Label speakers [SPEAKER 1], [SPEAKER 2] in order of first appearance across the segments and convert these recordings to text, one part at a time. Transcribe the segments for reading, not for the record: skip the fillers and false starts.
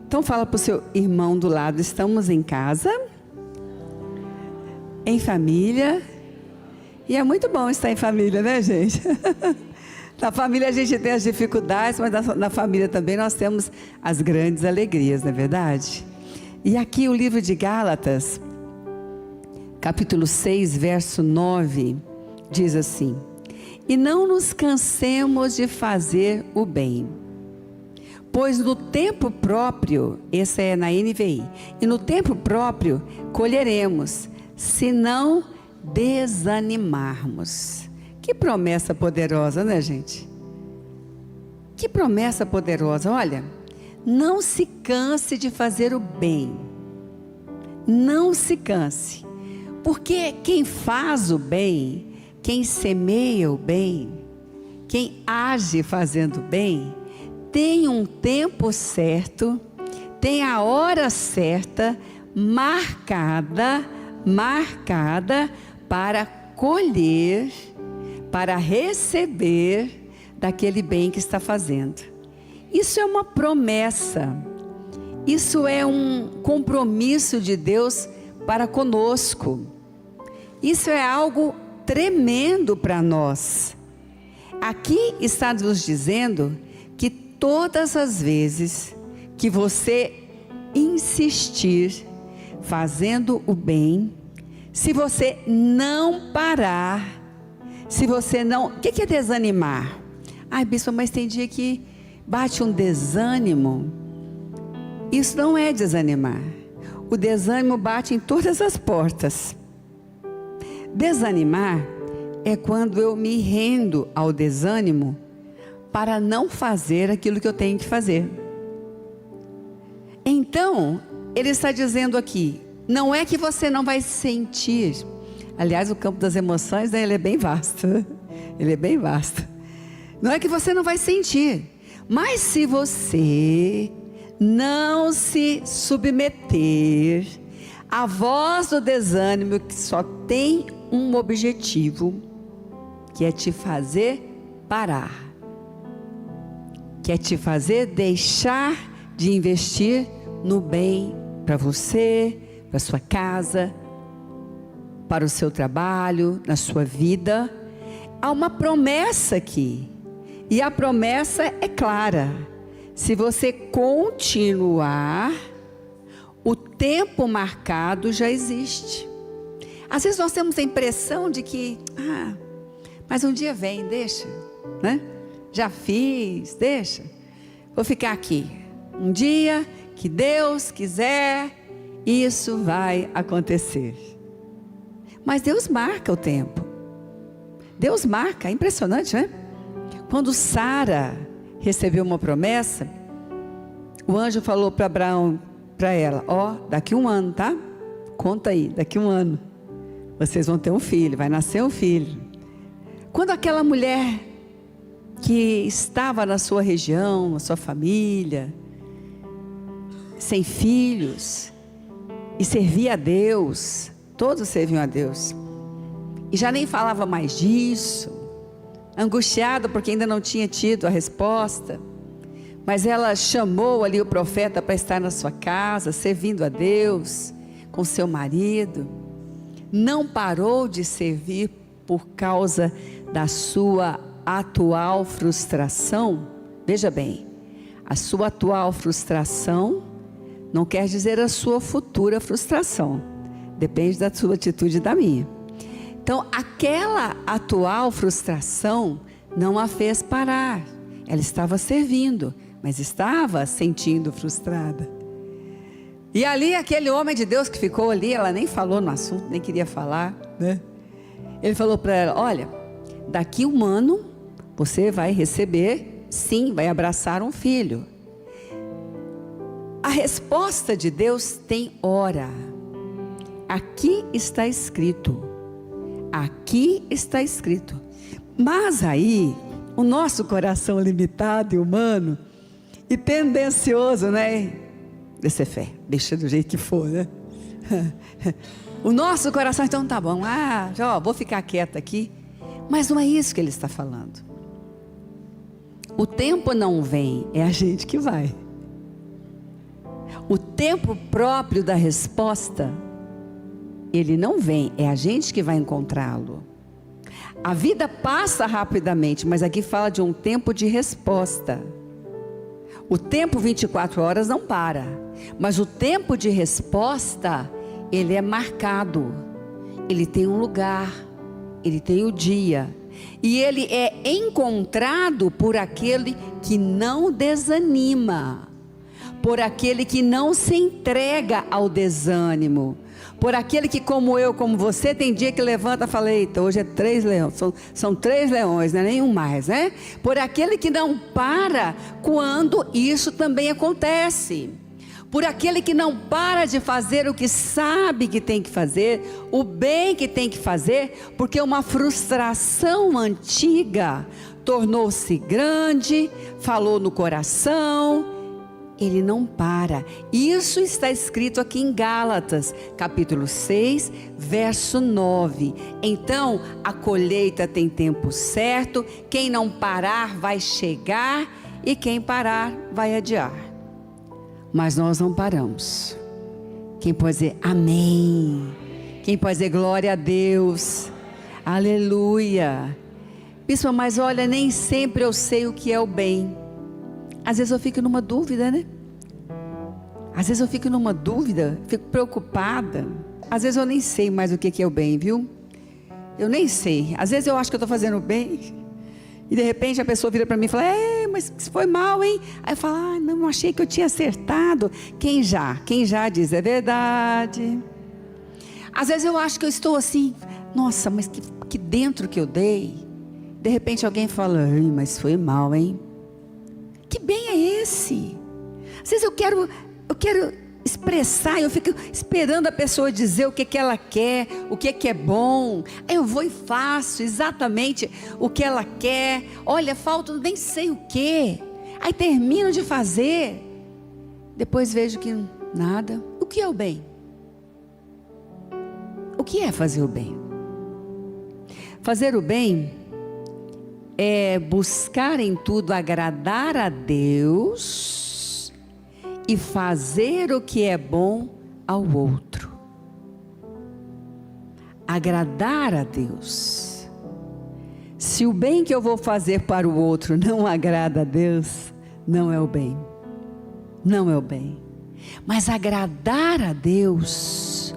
[SPEAKER 1] Então fala para o seu irmão do lado, estamos em casa, em família, e é muito bom estar em família, né, gente? Na família a gente tem as dificuldades, mas na família também nós temos as grandes alegrias, não é verdade? E aqui o livro de Gálatas, capítulo 6, verso 9, diz assim: e não nos cansemos de fazer o bem, pois no tempo próprio, essa é na NVI, e no tempo próprio colheremos, se não desanimarmos. Que promessa poderosa, né, gente? Que promessa poderosa. Olha, não se canse de fazer o bem. Não se canse. Porque quem faz o bem, quem semeia o bem, quem age fazendo bem, tem um tempo certo, tem a hora certa, marcada para colher, para receber daquele bem que está fazendo. Isso é uma promessa, isso é um compromisso de Deus para conosco, isso é algo tremendo para nós. Aqui está nos dizendo que todas as vezes que você insistir fazendo o bem, se você não parar, se você não... O que é desanimar? Ai, bispo, mas tem dia que bate um desânimo. Isso não é desanimar. O desânimo bate em todas as portas. Desanimar é quando eu me rendo ao desânimo para não fazer aquilo que eu tenho que fazer. Então, ele está dizendo aqui, não é que você não vai sentir. Aliás, o campo das emoções, né, ele é bem vasto. Ele é bem vasto. Não é que você não vai sentir, mas se você não se submeter à voz do desânimo, que só tem um objetivo, que é te fazer parar, que é te fazer deixar de investir no bem para você, para sua casa, para o seu trabalho, na sua vida. Há uma promessa aqui, e a promessa é clara: se você continuar, o tempo marcado já existe. Às vezes nós temos a impressão de que, mas um dia vem, deixa, né? Já fiz, deixa, vou ficar aqui. Um dia que Deus quiser, isso vai acontecer. Mas Deus marca o tempo. Deus marca, é impressionante, né? Quando Sara recebeu uma promessa, o anjo falou para Abraão, para ela: daqui um ano, tá? Conta aí, daqui um ano, vocês vão ter um filho, vai nascer um filho. Quando aquela mulher que estava na sua região, na sua família, sem filhos, e servia a Deus, todos serviam a Deus, e já nem falava mais disso, angustiada porque ainda não tinha tido a resposta, mas ela chamou ali o profeta para estar na sua casa, servindo a Deus, com seu marido. Não parou de servir por causa da sua atual frustração. Veja bem, a sua atual frustração não quer dizer a sua futura frustração. Depende da sua atitude e da minha. Então, aquela atual frustração não a fez parar. Ela estava servindo, mas estava sentindo frustrada. E ali, aquele homem de Deus que ficou ali, ela nem falou no assunto, nem queria falar, né? Ele falou para ela: olha, daqui um ano, você vai receber, sim, vai abraçar um filho. A resposta de Deus tem hora. Aqui está escrito. Aqui está escrito. Mas aí, o nosso coração limitado e humano, e tendencioso, né? Deixa fé, deixa do jeito que for, né? O nosso coração, então tá bom, vou ficar quieta aqui. Mas não é isso que ele está falando. O tempo não vem, é a gente que vai. O tempo próprio da resposta, ele não vem, é a gente que vai encontrá-lo. A vida passa rapidamente, mas aqui fala de um tempo de resposta. O tempo 24 horas não para, mas o tempo de resposta, ele é marcado. Ele tem um lugar, ele tem o dia. E ele é encontrado por aquele que não desanima, por aquele que não se entrega ao desânimo, por aquele que, como eu, como você, tem dia que levanta e fala: eita, hoje é 3 leões, são 3 leões, não é nenhum mais, né? Por aquele que não para quando isso também acontece, por aquele que não para de fazer o que sabe que tem que fazer, o bem que tem que fazer, porque uma frustração antiga tornou-se grande, falou no coração. Ele não para. Isso está escrito aqui em Gálatas, capítulo 6, verso 9. Então, a colheita tem tempo certo, quem não parar vai chegar, e quem parar vai adiar. Mas nós não paramos. Quem pode dizer amém? Quem pode dizer glória a Deus? Aleluia. Bispo, mas olha, nem sempre eu sei o que é o bem. Às vezes eu fico numa dúvida, né? Às vezes eu fico numa dúvida, fico preocupada. Às vezes eu nem sei mais o que é o bem, viu? Eu nem sei. Às vezes eu acho que eu estou fazendo o bem, e de repente a pessoa vira para mim e fala: mas foi mal, hein? Aí eu falo: não, achei que eu tinha acertado. Quem já diz: é verdade. Às vezes eu acho que eu estou assim: nossa, mas que dentro que eu dei. De repente alguém fala: mas foi mal, hein? Que bem é esse? Às vezes eu quero expressar, eu fico esperando a pessoa dizer o que ela quer, o que é bom. Aí eu vou e faço exatamente o que ela quer. Olha, falta nem sei o que. Aí termino de fazer. Depois vejo que nada. O que é o bem? O que é fazer o bem? Fazer o bem é buscar em tudo agradar a Deus e fazer o que é bom ao outro. Agradar a Deus. Se o bem que eu vou fazer para o outro não agrada a Deus, não é o bem. Não é o bem. Mas agradar a Deus,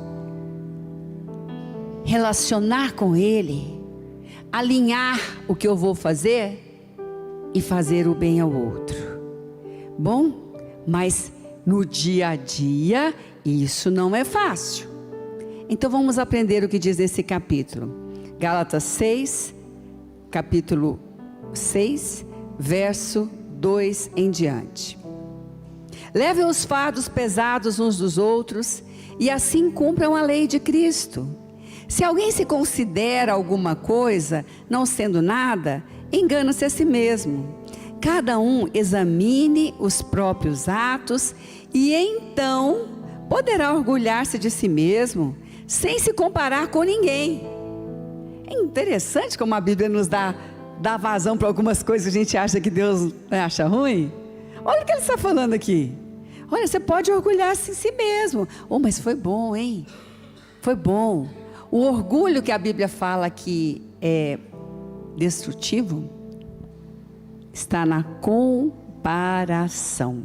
[SPEAKER 1] relacionar com Ele, alinhar o que eu vou fazer e fazer o bem ao outro. Bom, mas no dia a dia isso não é fácil. Então vamos aprender o que diz nesse capítulo. Gálatas 6, capítulo 6, verso 2 em diante. Levem os fardos pesados uns dos outros e assim cumpram a lei de Cristo. Se alguém se considera alguma coisa, não sendo nada, engana-se a si mesmo. Cada um examine os próprios atos e então poderá orgulhar-se de si mesmo, sem se comparar com ninguém. É interessante como a Bíblia nos dá vazão para algumas coisas que a gente acha que Deus acha ruim. Olha o que ele está falando aqui. Olha, você pode orgulhar-se em si mesmo. Mas foi bom, hein? Foi bom. O orgulho que a Bíblia fala que é destrutivo está na comparação.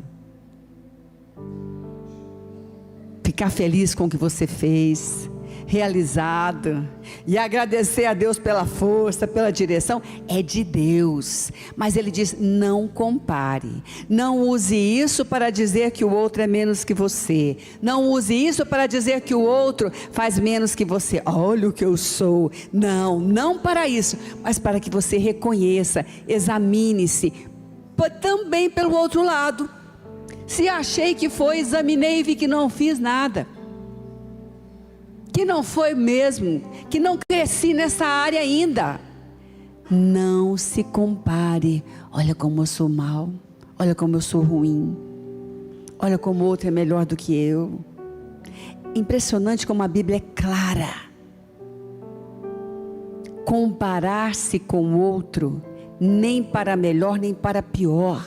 [SPEAKER 1] Ficar feliz com o que você fez, realizado, e agradecer a Deus pela força, pela direção, é de Deus. Mas Ele diz: não compare, não use isso para dizer que o outro é menos que você, não use isso para dizer que o outro faz menos que você. Olha o que eu sou. Não para isso, mas para que você reconheça, examine-se, também pelo outro lado. Se achei que foi, examinei e vi que não fiz nada, que não foi mesmo, que não cresci nessa área ainda. Não se compare. Olha como eu sou mal, olha como eu sou ruim, olha como o outro é melhor do que eu. Impressionante como a Bíblia é clara. Comparar-se com o outro, nem para melhor nem para pior.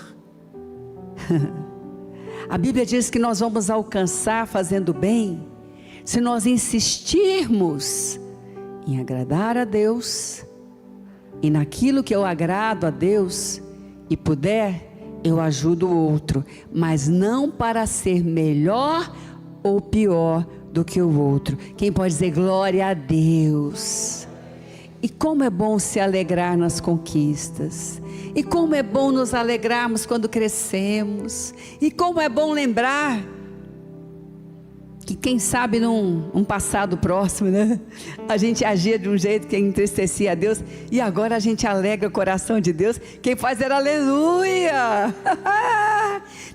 [SPEAKER 1] A Bíblia diz que nós vamos alcançar fazendo bem, se nós insistirmos em agradar a Deus, e naquilo que eu agrado a Deus, e puder, eu ajudo o outro, mas não para ser melhor ou pior do que o outro. Quem pode dizer glória a Deus? E como é bom se alegrar nas conquistas, e como é bom nos alegrarmos quando crescemos, e como é bom lembrar que quem sabe num passado próximo, né? A gente agia de um jeito que entristecia a Deus, e agora a gente alegra o coração de Deus. Quem faz era aleluia.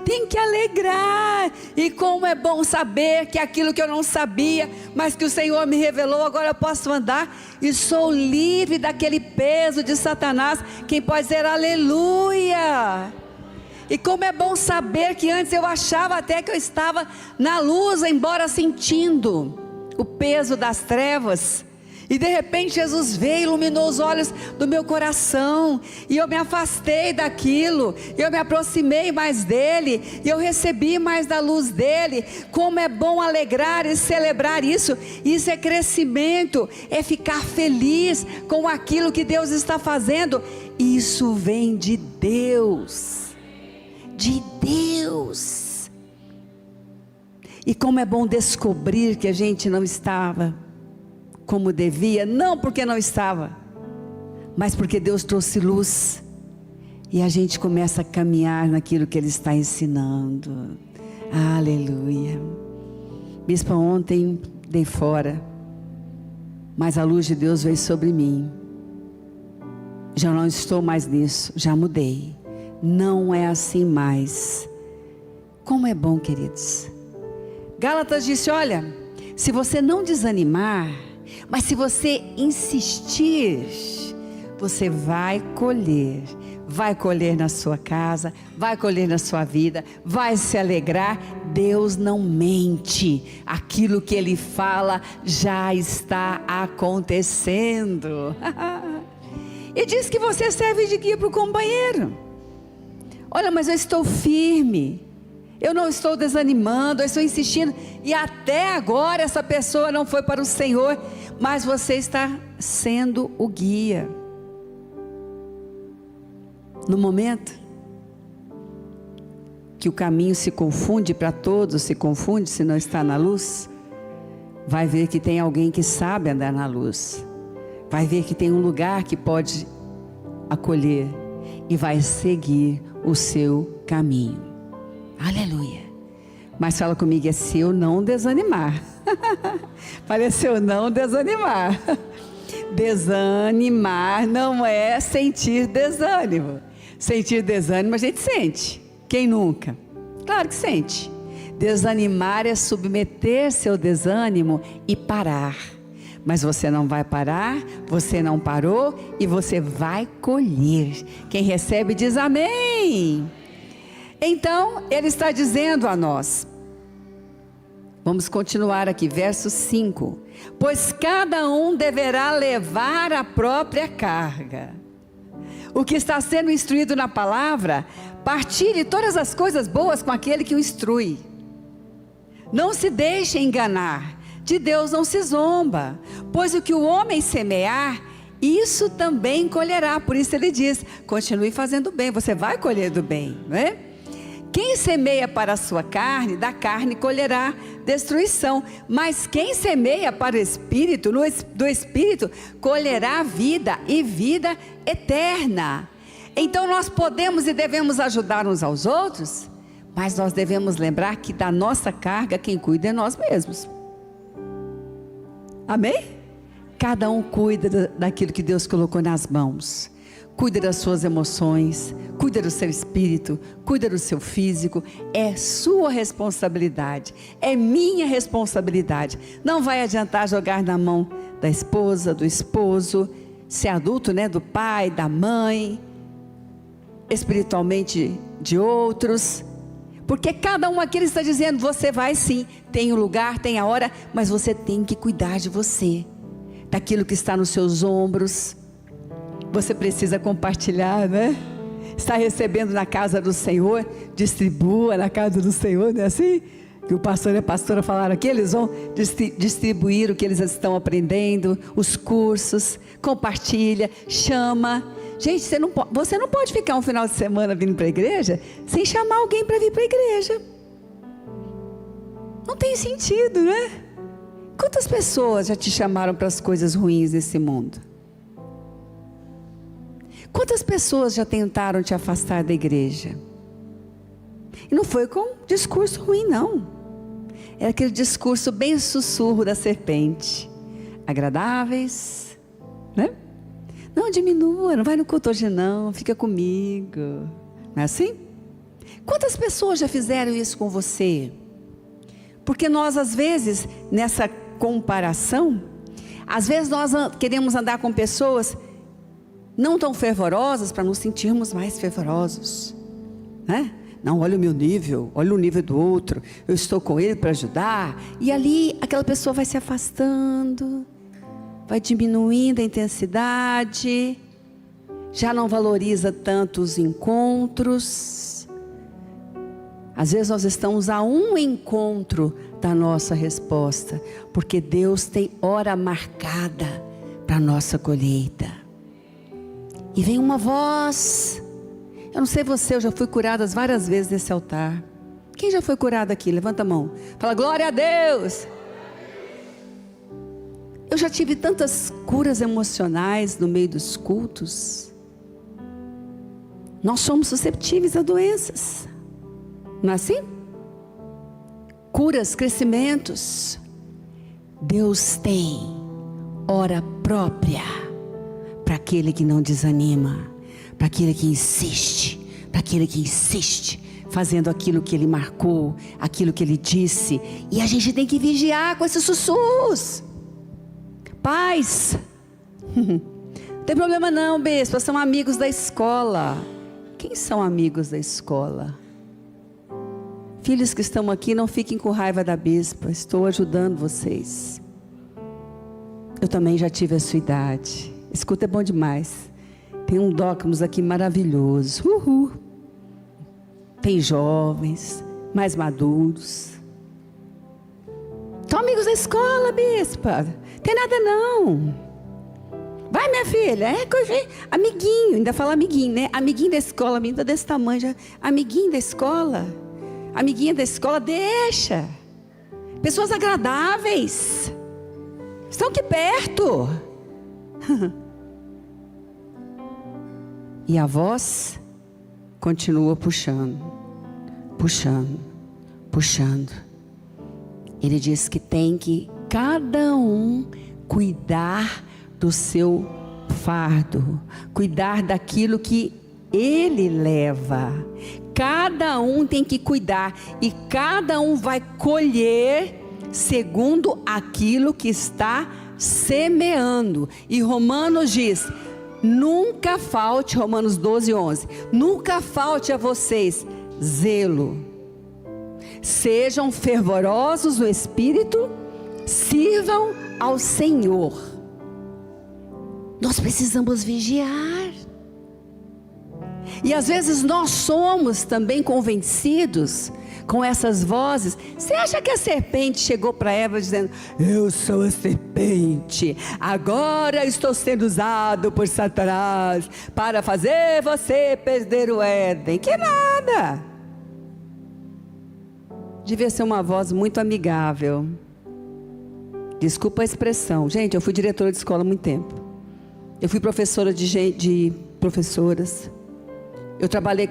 [SPEAKER 1] Tem que alegrar. E como é bom saber que aquilo que eu não sabia, mas que o Senhor me revelou, agora eu posso andar e sou livre daquele peso de Satanás. Quem pode dizer aleluia? E como é bom saber que antes eu achava até que eu estava na luz, embora sentindo o peso das trevas. E de repente Jesus veio e iluminou os olhos do meu coração. E eu me afastei daquilo. Eu me aproximei mais dele. E eu recebi mais da luz dele. Como é bom alegrar e celebrar isso. Isso é crescimento. É ficar feliz com aquilo que Deus está fazendo. Isso vem de Deus. De Deus. E como é bom descobrir que a gente não estava como devia, não porque não estava, mas porque Deus trouxe luz, e a gente começa a caminhar naquilo que Ele está ensinando. Aleluia. Bispa, ontem dei fora, mas a luz de Deus veio sobre mim. Já não estou mais nisso, já mudei. Não é assim mais. Como é bom, queridos. Gálatas disse: olha, se você não desanimar, mas se você insistir, você vai colher na sua casa, vai colher na sua vida, vai se alegrar. Deus não mente, aquilo que Ele fala já está acontecendo. E diz que você serve de guia para o companheiro. Olha, mas eu estou firme, eu não estou desanimando, eu estou insistindo, e até agora essa pessoa não foi para o Senhor, mas você está sendo o guia. No momento que o caminho se confunde para todos, se confunde se não está na luz, vai ver que tem alguém que sabe andar na luz, vai ver que tem um lugar que pode acolher, e vai seguir o seu caminho. Aleluia. Mas fala comigo, é se eu não desanimar. Fala, se eu não desanimar. Desanimar não é sentir desânimo. Sentir desânimo a gente sente. Quem nunca? Claro que sente. Desanimar é submeter-se ao desânimo e parar. Mas você não vai parar, você não parou, e você vai colher. Quem recebe diz amém. Então Ele está dizendo a nós, vamos continuar aqui, verso 5: pois cada um deverá levar a própria carga. O que está sendo instruído na palavra, partilhe todas as coisas boas com aquele que o instrui. Não se deixe enganar, de Deus não se zomba, pois o que o homem semear, isso também colherá. Por isso Ele diz, continue fazendo bem, você vai colher do bem, não é? Quem semeia para a sua carne, da carne colherá destruição, mas quem semeia para o Espírito, do Espírito, colherá vida e vida eterna. Então nós podemos e devemos ajudar uns aos outros, mas nós devemos lembrar que da nossa carga quem cuida é nós mesmos. Amém? Cada um cuida daquilo que Deus colocou nas mãos. Cuida das suas emoções, cuida do seu espírito, cuida do seu físico. É sua responsabilidade, é minha responsabilidade. Não vai adiantar jogar na mão da esposa, do esposo, se é adulto, né, do pai, da mãe, espiritualmente de outros. Porque cada um aqui está dizendo, você vai sim, tem o lugar, tem a hora, mas você tem que cuidar de você, daquilo que está nos seus ombros. Você precisa compartilhar, né? Está recebendo na casa do Senhor, distribua na casa do Senhor, não é assim? Que o pastor e a pastora falaram aqui, eles vão distribuir o que eles estão aprendendo, os cursos, compartilha, chama. Gente, você não pode ficar um final de semana vindo para a igreja sem chamar alguém para vir para a igreja. Não tem sentido, né? Quantas pessoas já te chamaram para as coisas ruins desse mundo? Quantas pessoas já tentaram te afastar da igreja? E não foi com discurso ruim, não. Era aquele discurso bem sussurro da serpente. Agradáveis, né? Não diminua, não vai no culto hoje não, fica comigo. Não é assim? Quantas pessoas já fizeram isso com você? Porque nós às vezes, nessa comparação, às vezes nós queremos andar com pessoas não tão fervorosas para nos sentirmos mais fervorosos, né? Não, olha o meu nível, olha o nível do outro, eu estou com ele para ajudar. E ali aquela pessoa vai se afastando, vai diminuindo a intensidade, já não valoriza tanto os encontros. Às vezes nós estamos a um encontro da nossa resposta, porque Deus tem hora marcada para a nossa colheita. E vem uma voz. Eu não sei você, eu já fui curada várias vezes nesse altar. Quem já foi curado aqui? Levanta a mão. Fala, glória a Deus. Eu já tive tantas curas emocionais no meio dos cultos. Nós somos susceptíveis a doenças. Não é assim? Curas, crescimentos. Deus tem hora própria para aquele que não desanima, para aquele que insiste, fazendo aquilo que Ele marcou, aquilo que Ele disse. E a gente tem que vigiar com esses sussurros. Pais, não tem problema não, bispo, são amigos da escola. Quem são amigos da escola? Filhos que estão aqui, não fiquem com raiva da bispa, estou ajudando vocês. Eu também já tive a sua idade. Escuta, é bom demais. Tem um Docmus aqui maravilhoso. Uhul. Tem jovens, mais maduros. São amigos da escola, bispa. Tem nada não. Vai, minha filha, amiguinho, ainda fala amiguinho, né? Amiguinho da escola, menina desse tamanho já. Amiguinho da escola. Amiguinha da escola, deixa. Pessoas agradáveis. Estão aqui perto. E a voz continua puxando. Ele diz que tem que cada um cuidar do seu fardo, cuidar daquilo que ele leva. Cada um tem que cuidar e cada um vai colher segundo aquilo que está semeando. E Romanos diz: nunca falte, Romanos 12:11, nunca falte a vocês zelo. Sejam fervorosos no espírito, sirvam ao Senhor. Nós precisamos vigiar. E às vezes nós somos também convencidos com essas vozes. Você acha que a serpente chegou para Eva dizendo: eu sou a serpente, agora estou sendo usado por Satanás para fazer você perder o Éden? Que nada. Devia ser uma voz muito amigável. Desculpa a expressão. Gente, eu fui diretora de escola há muito tempo. Eu fui professora de professoras. Eu trabalhei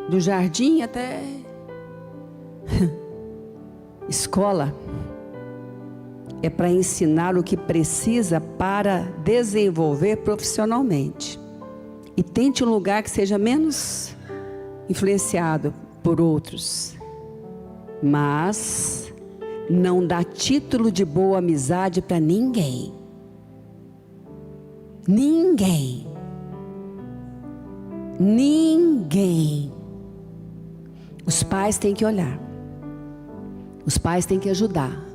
[SPEAKER 1] do jardim até escola. É para ensinar o que precisa para desenvolver profissionalmente. E tente um lugar que seja menos influenciado por outros. Mas não dá título de boa amizade para ninguém. Ninguém. Os pais têm que olhar. Os pais têm que ajudar.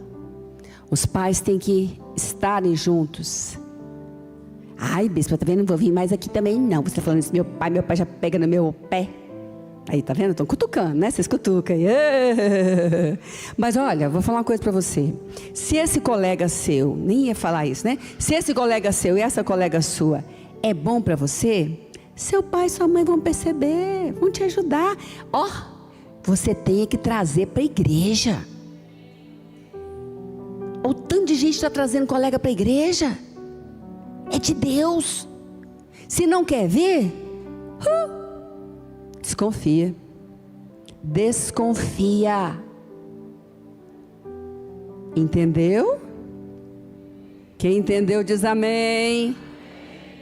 [SPEAKER 1] Os pais têm que estarem juntos. Ai, bispo, tá vendo? Não vou vir mais aqui também não. Você tá falando isso, meu pai já pega no meu pé. Aí, tá vendo? Estão cutucando, né? Vocês cutucam aí. Mas olha, vou falar uma coisa para você. Se esse colega seu, nem ia falar isso, né? Se esse colega seu e essa colega sua é bom para você, seu pai e sua mãe vão perceber, vão te ajudar. Ó, você tem que trazer para a igreja. O tanto de gente está trazendo colega para a igreja. É de Deus. Se não quer vir, desconfia. Desconfia. Entendeu? Quem entendeu diz amém.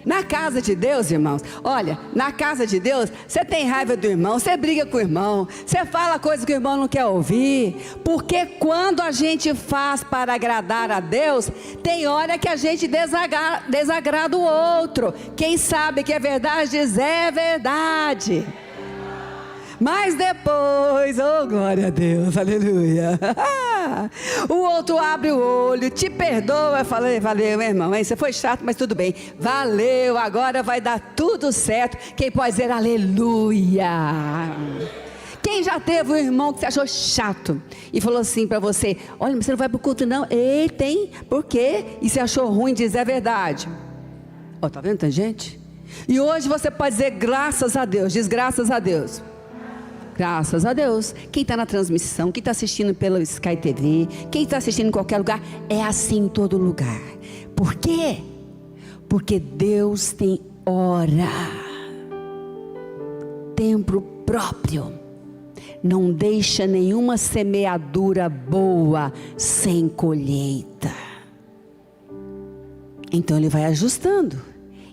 [SPEAKER 1] Na casa de Deus, irmãos, olha, na casa de Deus, você tem raiva do irmão, você briga com o irmão, você fala coisa que o irmão não quer ouvir, porque quando a gente faz para agradar a Deus, tem hora que a gente desagrada o outro. Quem sabe que é verdade diz é verdade. Mas depois, oh glória a Deus, aleluia, o outro abre o olho, te perdoa. Eu falei, valeu meu irmão, hein? Você foi chato, mas tudo bem, valeu, agora vai dar tudo certo. Quem pode dizer aleluia? Quem já teve um irmão que você achou chato e falou assim para você, olha, mas você não vai para o culto não? Ei, tem, por quê? E você achou ruim, diz é verdade. Ó, tá vendo, tem gente? E hoje você pode dizer graças a Deus, diz graças a Deus. Graças a Deus. Quem está na transmissão, quem está assistindo pelo Sky TV, quem está assistindo em qualquer lugar, é assim em todo lugar. Por quê? Porque Deus tem hora, tempo próprio. Não deixa nenhuma semeadura boa sem colheita. Então Ele vai ajustando,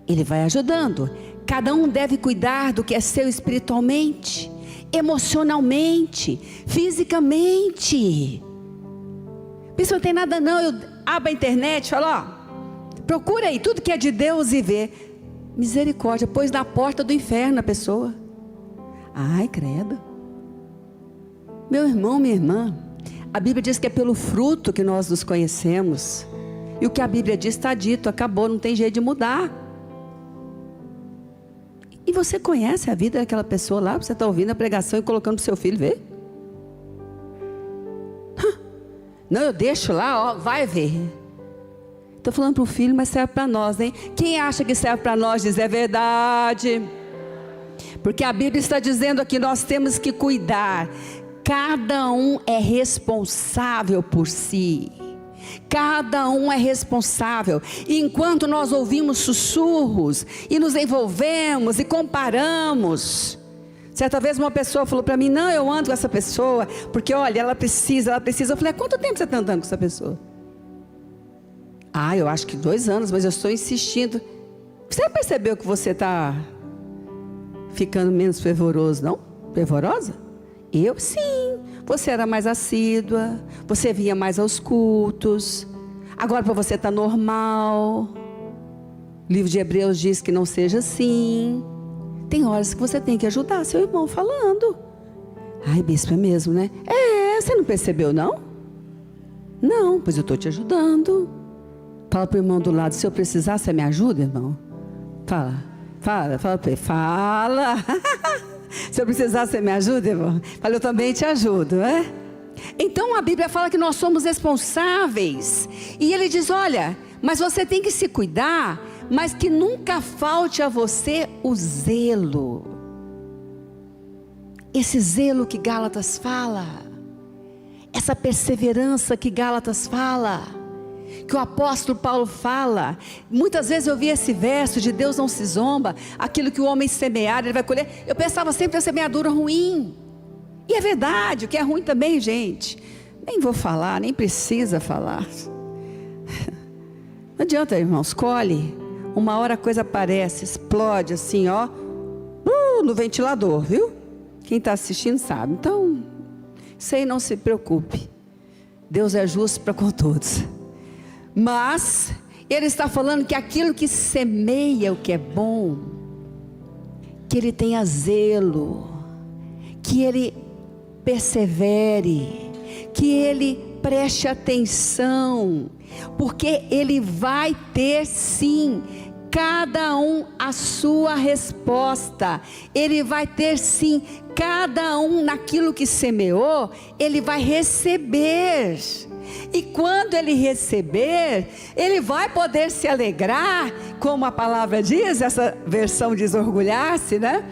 [SPEAKER 1] Ele vai ajudando. Cada um deve cuidar do que é seu espiritualmente, emocionalmente, fisicamente. Isso não tem nada não. Eu abro a internet e falo, ó, procura aí tudo que é de Deus e vê. Misericórdia, pôs na porta do inferno a pessoa. Ai, credo. Meu irmão, minha irmã, a Bíblia diz que é pelo fruto que nós nos conhecemos. E o que a Bíblia diz está dito, acabou, não tem jeito de mudar. E você conhece a vida daquela pessoa lá? Você está ouvindo a pregação e colocando para o seu filho ver? Não, eu deixo lá, ó, vai ver. Estou falando para o filho, mas serve para nós, hein? Quem acha que serve para nós diz é verdade. Porque a Bíblia está dizendo aqui, nós temos que cuidar. Cada um é responsável por si. Cada um é responsável. E enquanto nós ouvimos sussurros e nos envolvemos e comparamos. Certa vez uma pessoa falou para mim, não, eu ando com essa pessoa porque olha, ela precisa. Eu falei, há quanto tempo você está andando com essa pessoa? Ah, eu acho que 2 anos, mas eu estou insistindo. Você percebeu que você está ficando menos fervoroso, não? Fervorosa? Eu sim. Você era mais assídua, você vinha mais aos cultos. Agora para você está normal. O livro de Hebreus diz que não seja assim. Tem horas que você tem que ajudar seu irmão falando. Ai, bispo, é mesmo, né? É, você não percebeu não? Não, pois eu estou te ajudando. Fala para o irmão do lado, se eu precisar, você me ajuda, irmão? Fala para ele, fala. Se eu precisar, você me ajuda, irmão? Fala, eu também te ajudo, né? Então a Bíblia fala que nós somos responsáveis. E ele diz, olha, mas você tem que se cuidar, mas que nunca falte a você o zelo. Esse zelo que Gálatas fala, essa perseverança que Gálatas fala, que o apóstolo Paulo fala. Muitas vezes eu vi esse verso de Deus não se zomba, aquilo que o homem semear, ele vai colher. Eu pensava sempre na semeadura ruim, e é verdade, o que é ruim também, gente, nem vou falar, nem precisa falar. Não adianta, irmãos, colhe, uma hora a coisa aparece, explode assim, ó, no ventilador, viu? Quem está assistindo sabe. Então, isso aí não se preocupe, Deus é justo para com todos. Mas ele está falando que aquilo que semeia o que é bom, que ele tenha zelo, que ele persevere, que ele preste atenção, porque ele vai ter sim cada um a sua resposta. Ele vai ter sim, cada um naquilo que semeou, ele vai receber. E quando ele receber, ele vai poder se alegrar, como a palavra diz, essa versão diz orgulhar-se, né?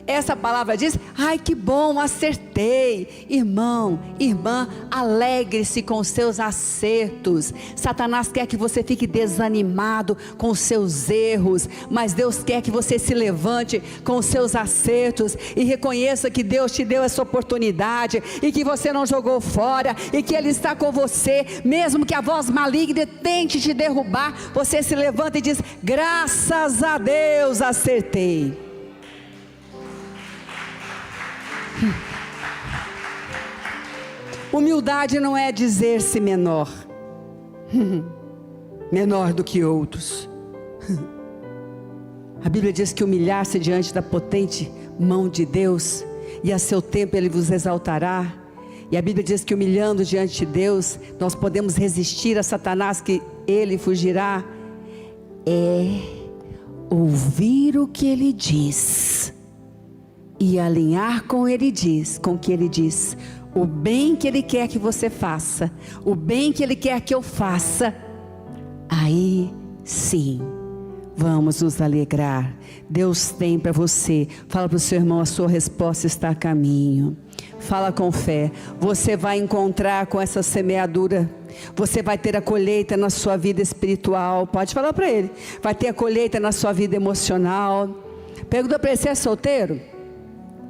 [SPEAKER 1] Essa palavra diz, ai que bom, acertei. Irmão, irmã, alegre-se com os seus acertos. Satanás quer que você fique desanimado com os seus erros, mas Deus quer que você se levante com os seus acertos e reconheça que Deus te deu essa oportunidade e que você não jogou fora e que Ele está com você, mesmo que a voz maligna tente te derrubar, você se levanta e diz, graças a Deus acertei. Humildade não é dizer-se menor, menor do que outros. A Bíblia diz que humilhar-se diante da potente mão de Deus, e a seu tempo Ele vos exaltará. E a Bíblia diz que humilhando diante de Deus, nós podemos resistir a Satanás, que ele fugirá. É ouvir o que Ele diz e alinhar com o que Ele diz, o bem que Ele quer que você faça, o bem que Ele quer que eu faça. Aí sim, vamos nos alegrar. Deus tem para você. Fala para o seu irmão, a sua resposta está a caminho. Fala com fé. Você vai encontrar com essa semeadura, você vai ter a colheita na sua vida espiritual. Pode falar para ele. Vai ter a colheita na sua vida emocional. Pergunta para ele, você é solteiro?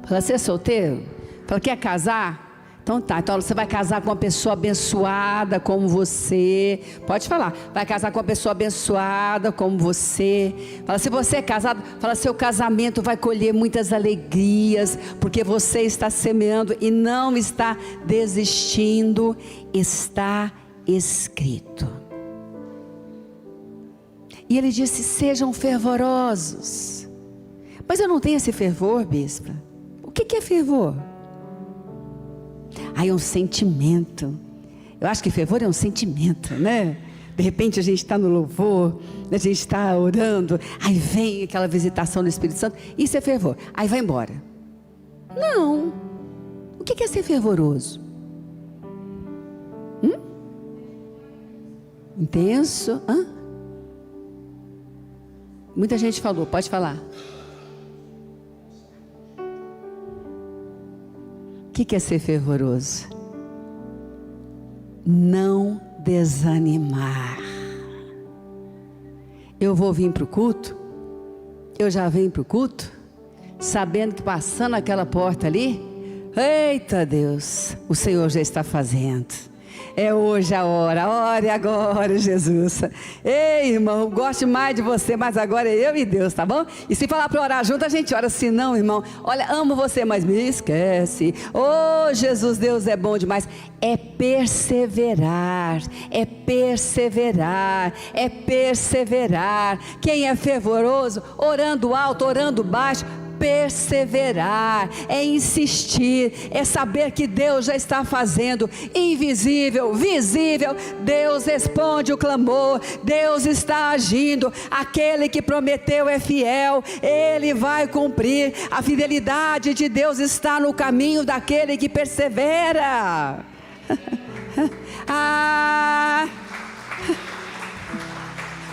[SPEAKER 1] Fala, você é solteiro? Fala, quer casar? Então tá, então você vai casar com uma pessoa abençoada como você. Pode falar, vai casar com uma pessoa abençoada como você. Fala, se você é casado, fala, seu casamento vai colher muitas alegrias, porque você está semeando e não está desistindo. Está escrito. E ele disse, sejam fervorosos. Mas eu não tenho esse fervor, bispa. O que é fervor? É um sentimento. Eu acho que fervor é um sentimento, né? De repente a gente está no louvor, a gente está orando, aí vem aquela visitação do Espírito Santo, isso é fervor, aí vai embora. Não. O que é ser fervoroso? Intenso? Muita gente falou, pode falar. O que é ser fervoroso? Não desanimar. Eu vou vir para o culto, eu já venho para o culto, sabendo que passando aquela porta ali, eita Deus, o Senhor já está fazendo. É hoje a hora, ore agora, Jesus. Ei, irmão, gosto mais de você, mas agora é eu e Deus, tá bom? E se falar para orar junto, a gente ora. Se não, irmão, olha, amo você, mas me esquece. Oh, Jesus, Deus é bom demais. É perseverar, é perseverar, é perseverar. Quem é fervoroso, orando alto, orando baixo, perseverar, é insistir, é saber que Deus já está fazendo, invisível, visível, Deus responde o clamor, Deus está agindo, aquele que prometeu é fiel, Ele vai cumprir, a fidelidade de Deus está no caminho daquele que persevera.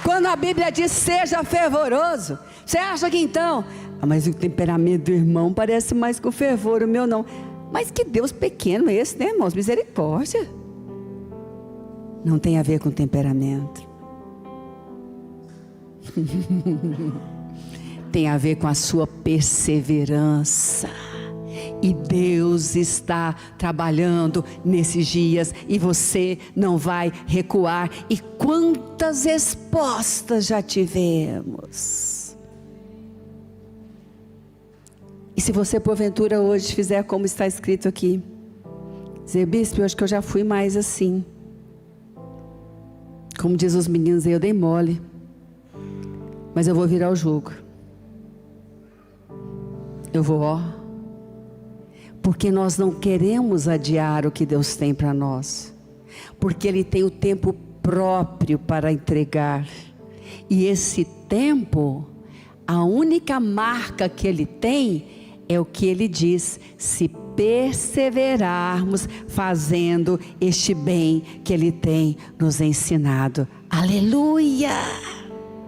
[SPEAKER 1] Quando a Bíblia diz seja fervoroso, você acha que então, mas o temperamento do irmão parece mais que o fervor, o meu não. Mas que Deus pequeno esse, né, irmãos? Misericórdia. Não tem a ver com temperamento. Tem a ver com a sua perseverança. E Deus está trabalhando nesses dias e você não vai recuar. E quantas respostas já tivemos? E se você porventura hoje fizer como está escrito aqui, dizer, bispo, eu acho que eu já fui mais assim. Como diz os meninos, eu dei mole, mas eu vou virar o jogo. Eu vou, porque nós não queremos adiar o que Deus tem para nós, porque Ele tem o tempo próprio para entregar. E esse tempo, a única marca que ele tem é o que ele diz: se perseverarmos fazendo este bem que ele tem nos ensinado. Aleluia!